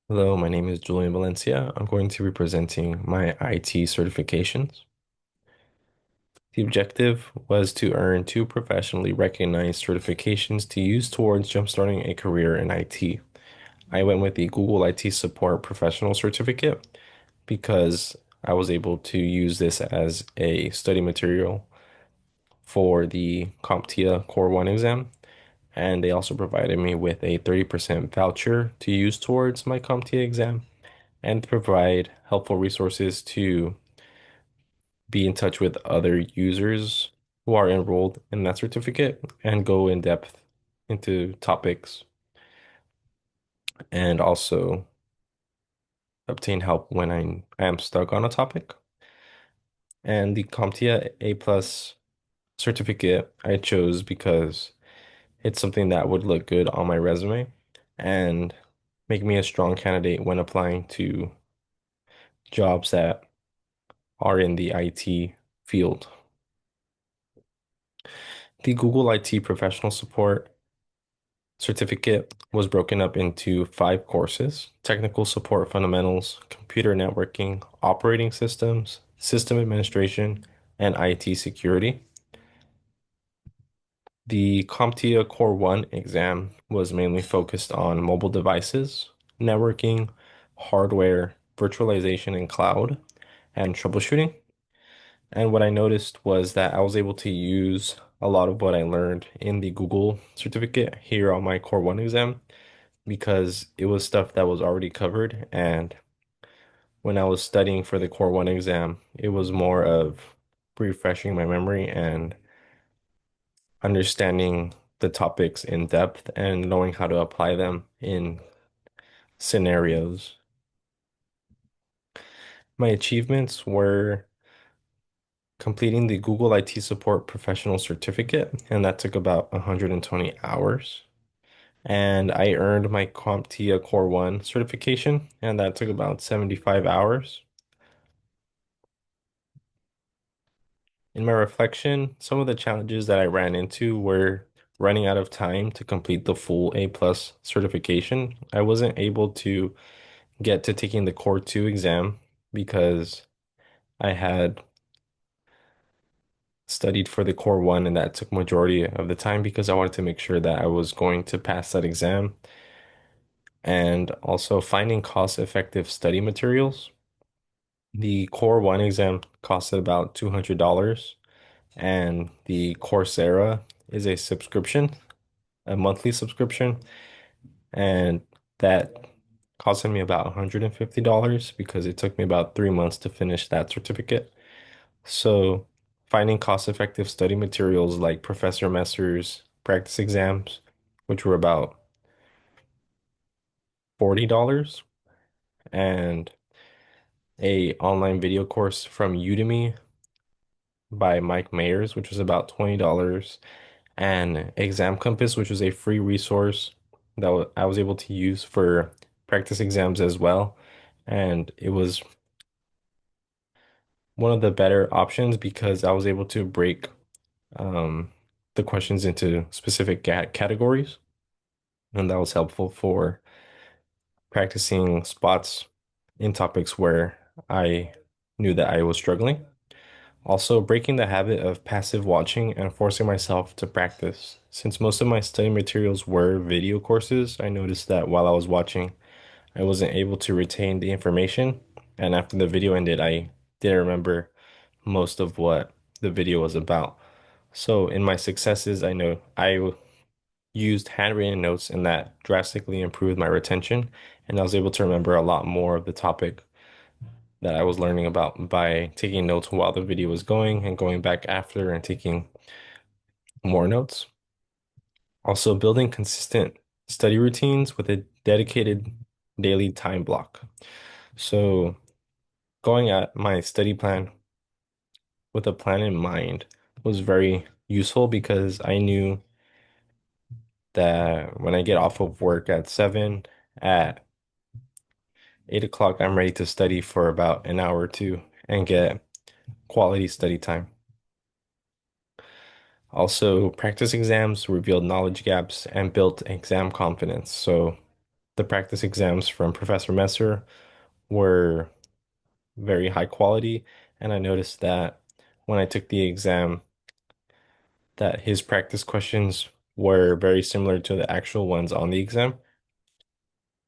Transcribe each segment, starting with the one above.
Hello, my name is Julian Valencia. I'm going to be presenting my IT certifications. The objective was to earn two professionally recognized certifications to use towards jumpstarting a career in IT. I went with the Google IT Support Professional Certificate because I was able to use this as a study material for the CompTIA Core 1 exam, and they also provided me with a 30% voucher to use towards my CompTIA exam and provide helpful resources to be in touch with other users who are enrolled in that certificate and go in depth into topics and also obtain help when I am stuck on a topic. And the CompTIA A plus certificate I chose because it's something that would look good on my resume and make me a strong candidate when applying to jobs that are in the IT field. The Google IT Professional Support certificate was broken up into five courses: technical support fundamentals, computer networking, operating systems, system administration, and IT security. The CompTIA Core 1 exam was mainly focused on mobile devices, networking, hardware, virtualization and cloud, and troubleshooting. And what I noticed was that I was able to use a lot of what I learned in the Google certificate here on my Core 1 exam because it was stuff that was already covered. And when I was studying for the Core 1 exam, it was more of refreshing my memory and understanding the topics in depth and knowing how to apply them in scenarios. My achievements were completing the Google IT Support Professional Certificate, and that took about 120 hours. And I earned my CompTIA Core 1 certification, and that took about 75 hours. In my reflection, some of the challenges that I ran into were running out of time to complete the full A plus certification. I wasn't able to get to taking the Core 2 exam because I had studied for the Core 1 and that took majority of the time because I wanted to make sure that I was going to pass that exam. And also finding cost-effective study materials. The Core 1 exam costed about $200 and the Coursera is a subscription, a monthly subscription, and that costed me about $150 because it took me about 3 months to finish that certificate. So finding cost-effective study materials like Professor Messer's practice exams, which were about $40, and a online video course from Udemy by Mike Mayers, which was about $20, and Exam Compass, which was a free resource that I was able to use for practice exams as well. And it was one of the better options because I was able to break um, the questions into specific categories, and that was helpful for practicing spots in topics where I knew that I was struggling. Also, breaking the habit of passive watching and forcing myself to practice. Since most of my study materials were video courses, I noticed that while I was watching, I wasn't able to retain the information. And after the video ended, I didn't remember most of what the video was about. So, in my successes, I know I used handwritten notes, and that drastically improved my retention. And I was able to remember a lot more of the topic that I was learning about by taking notes while the video was going and going back after and taking more notes. Also, building consistent study routines with a dedicated daily time block. So, going at my study plan with a plan in mind was very useful because I knew that when I get off of work at 7, at 8 o'clock, I'm ready to study for about an hour or two and get quality study time. Also, practice exams revealed knowledge gaps and built exam confidence. So the practice exams from Professor Messer were very high quality, and I noticed that when I took the exam, that his practice questions were very similar to the actual ones on the exam,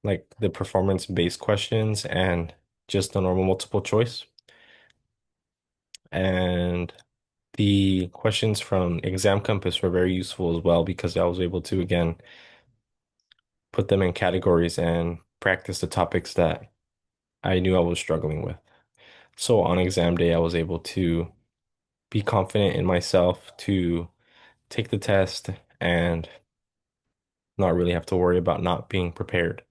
like the performance-based questions and just the normal multiple choice. And the questions from Exam Compass were very useful as well because I was able to, again, put them in categories and practice the topics that I knew I was struggling with. So on exam day, I was able to be confident in myself to take the test and not really have to worry about not being prepared.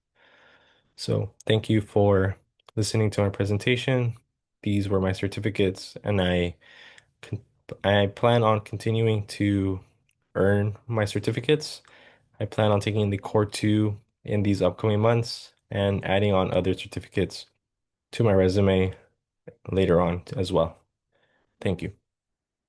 So thank you for listening to my presentation. These were my certificates, and con I plan on continuing to earn my certificates. I plan on taking the Core 2 in these upcoming months and adding on other certificates to my resume later on as well. Thank you.